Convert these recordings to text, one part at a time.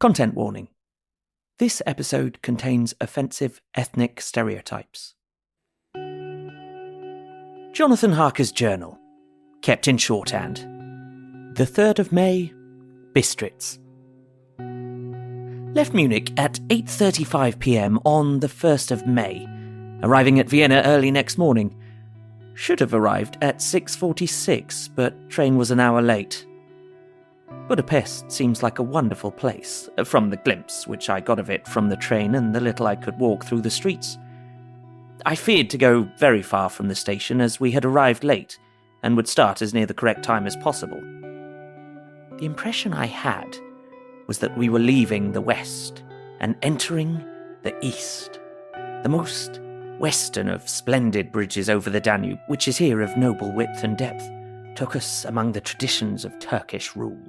Content warning. This episode contains offensive ethnic stereotypes. Jonathan Harker's journal, kept in shorthand. The 3rd of May, Bistritz. Left Munich at 8:35 p.m. on the 1st of May, arriving at Vienna early next morning. Should have arrived at 6:46, but train was an hour late. Budapest seems like a wonderful place, from the glimpse which I got of it from the train and the little I could walk through the streets. I feared to go very far from the station, as we had arrived late and would start as near the correct time as possible. The impression I had was that we were leaving the west and entering the east, the most western of splendid bridges over the Danube, which is here of noble width and depth, took us among the traditions of Turkish rule.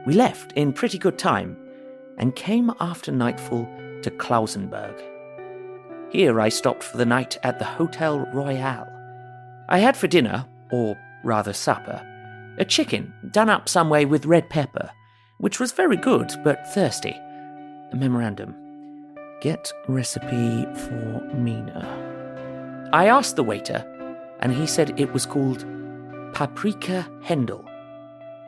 We left in pretty good time and came after nightfall to Klausenberg. Here I stopped for the night at the Hotel Royal. I had for dinner, or rather supper, a chicken done up some way with red pepper, which was very good but thirsty. A memorandum. Get recipe for Mina. I asked the waiter, and he said it was called paprika Händel,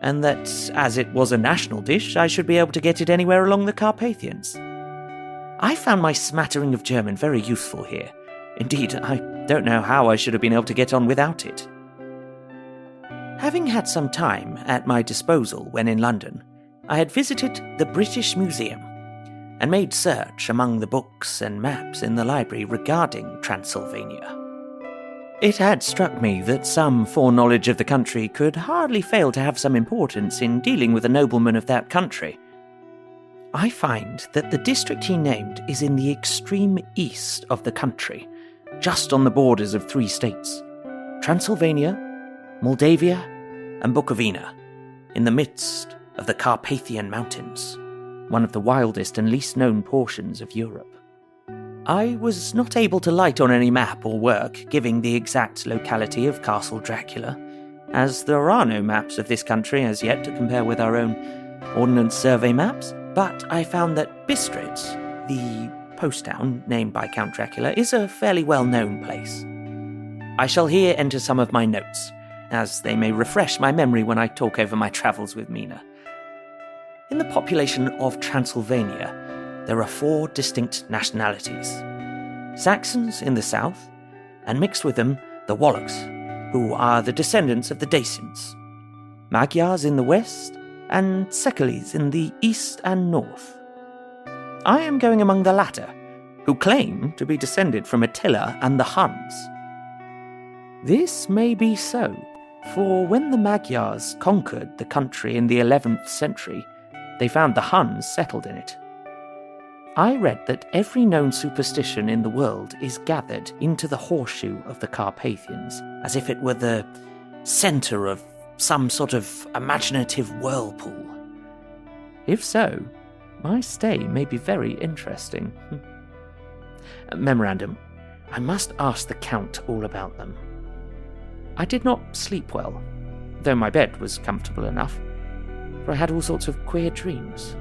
and that, as it was a national dish, I should be able to get it anywhere along the Carpathians. I found my smattering of German very useful here. Indeed, I don't know how I should have been able to get on without it. Having had some time at my disposal when in London, I had visited the British Museum and made search among the books and maps in the library regarding Transylvania. It had struck me that some foreknowledge of the country could hardly fail to have some importance in dealing with a nobleman of that country. I find that the district he named is in the extreme east of the country, just on the borders of 3 states, Transylvania, Moldavia, and Bukovina, in the midst of the Carpathian Mountains, one of the wildest and least known portions of Europe. I was not able to light on any map or work giving the exact locality of Castle Dracula, as there are no maps of this country as yet to compare with our own Ordnance Survey maps, but I found that Bistritz, the post town named by Count Dracula, is a fairly well-known place. I shall here enter some of my notes, as they may refresh my memory when I talk over my travels with Mina. In the population of Transylvania, there are 4 distinct nationalities. Saxons in the south, and mixed with them the Wallachs, who are the descendants of the Dacians, Magyars in the west, and Szekelys in the east and north. I am going among the latter, who claim to be descended from Attila and the Huns. This may be so, for when the Magyars conquered the country in the 11th century, they found the Huns settled in it. I read that every known superstition in the world is gathered into the horseshoe of the Carpathians, as if it were the centre of some sort of imaginative whirlpool. If so, my stay may be very interesting. Memorandum. I must ask the Count all about them. I did not sleep well, though my bed was comfortable enough, for I had all sorts of queer dreams.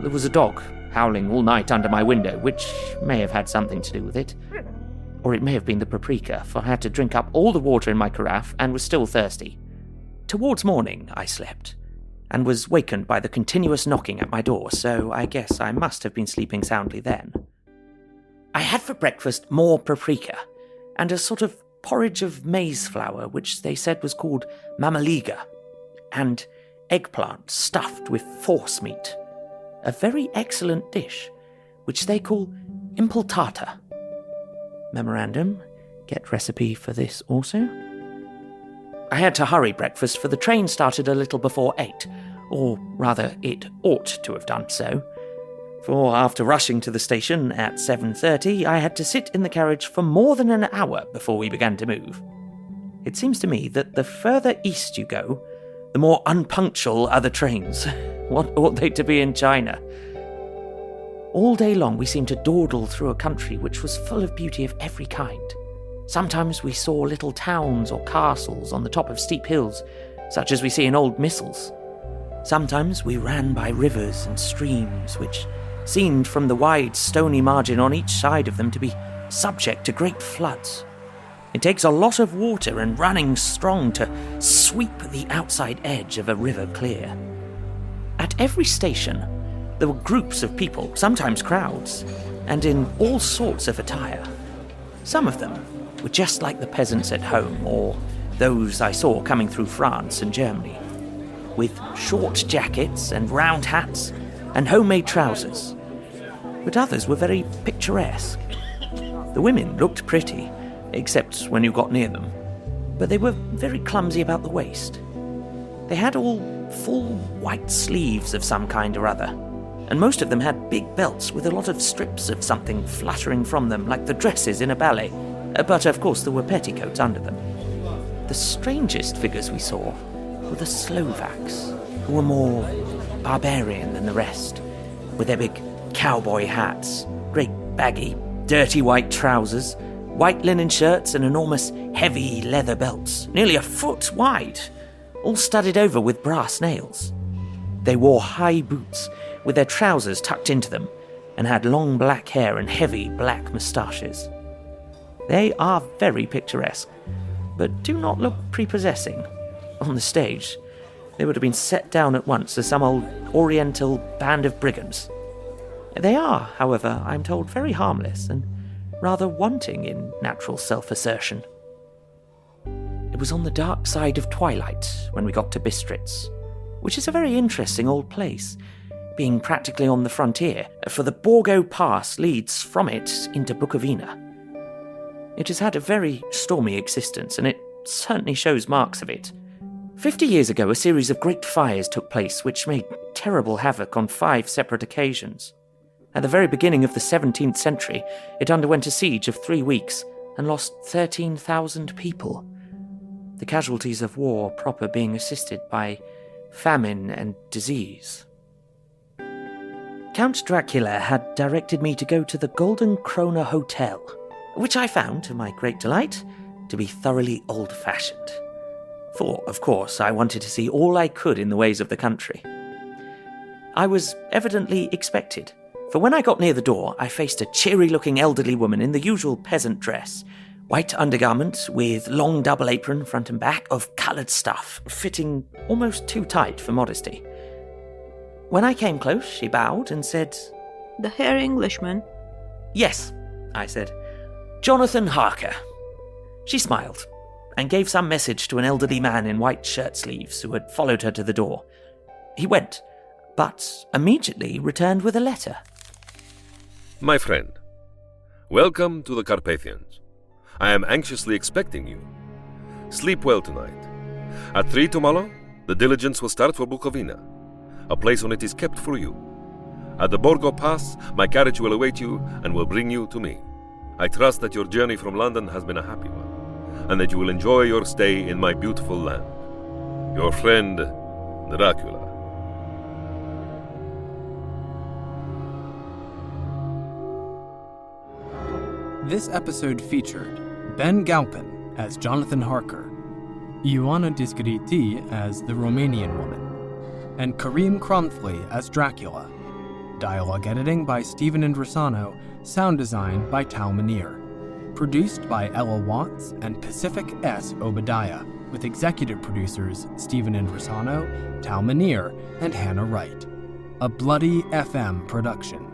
There was a dog howling all night under my window, which may have had something to do with it. Or it may have been the paprika, for I had to drink up all the water in my carafe and was still thirsty. Towards morning I slept, and was wakened by the continuous knocking at my door, so I guess I must have been sleeping soundly then. I had for breakfast more paprika, and a sort of porridge of maize flour, which they said was called mamaliga, and eggplant stuffed with forcemeat, a very excellent dish, which they call impultata. Memorandum, get recipe for this also. I had to hurry breakfast, for the train started a little before 8, or rather it ought to have done so, for after rushing to the station at 7:30, I had to sit in the carriage for more than an hour before we began to move. It seems to me that the further east you go, the more unpunctual are the trains. What ought they to be in China? All day long we seemed to dawdle through a country which was full of beauty of every kind. Sometimes we saw little towns or castles on the top of steep hills, such as we see in old missals. Sometimes we ran by rivers and streams, which seemed from the wide stony margin on each side of them to be subject to great floods. It takes a lot of water and running strong to sweep the outside edge of a river clear. At every station, there were groups of people, sometimes crowds, and in all sorts of attire. Some of them were just like the peasants at home, or those I saw coming through France and Germany, with short jackets and round hats and homemade trousers. But others were very picturesque. The women looked pretty, except when you got near them, but they were very clumsy about the waist. They had all full white sleeves of some kind or other, and most of them had big belts with a lot of strips of something fluttering from them, like the dresses in a ballet, but of course there were petticoats under them. The strangest figures we saw were the Slovaks, who were more barbarian than the rest, with their big cowboy hats, great baggy, dirty white trousers, white linen shirts and enormous heavy leather belts, nearly a foot wide, all studded over with brass nails. They wore high boots with their trousers tucked into them and had long black hair and heavy black moustaches. They are very picturesque, but do not look prepossessing. On the stage, they would have been set down at once as some old oriental band of brigands. They are, however, I'm told, very harmless and rather wanting in natural self-assertion. It was on the dark side of twilight when we got to Bistritz, which is a very interesting old place, being practically on the frontier, for the Borgo Pass leads from it into Bukovina. It has had a very stormy existence, and it certainly shows marks of it. 50 years ago, a series of great fires took place which made terrible havoc on 5 separate occasions. At the very beginning of the 17th century, it underwent a siege of 3 weeks and lost 13,000 people. The casualties of war proper being assisted by famine and disease. Count Dracula had directed me to go to the Golden Krone Hotel, which I found, to my great delight, to be thoroughly old-fashioned. For, of course, I wanted to see all I could in the ways of the country. I was evidently expected, for when I got near the door, I faced a cheery-looking elderly woman in the usual peasant dress, white undergarment with long double apron front and back of coloured stuff, fitting almost too tight for modesty. When I came close, she bowed and said, "The Herr Englishman?" "Yes," I said. "Jonathan Harker." She smiled and gave some message to an elderly man in white shirt sleeves who had followed her to the door. He went, but immediately returned with a letter. My friend, welcome to the Carpathians. I am anxiously expecting you. Sleep well tonight. At 3 tomorrow, the diligence will start for Bukovina. A place on it is kept for you. At the Borgo Pass, my carriage will await you and will bring you to me. I trust that your journey from London has been a happy one, and that you will enjoy your stay in my beautiful land. Your friend, Dracula. This episode featured Ben Galpin as Jonathan Harker, Ioana Discreti as the Romanian woman, and Karim Kronfli as Dracula. Dialogue editing by Stephen Indrisano, sound design by Tal Minear. Produced by Ella Watts and Pacific S. Obadiah, with executive producers Stephen Indrisano, Tal Minear, and Hannah Wright. A Bloody FM production.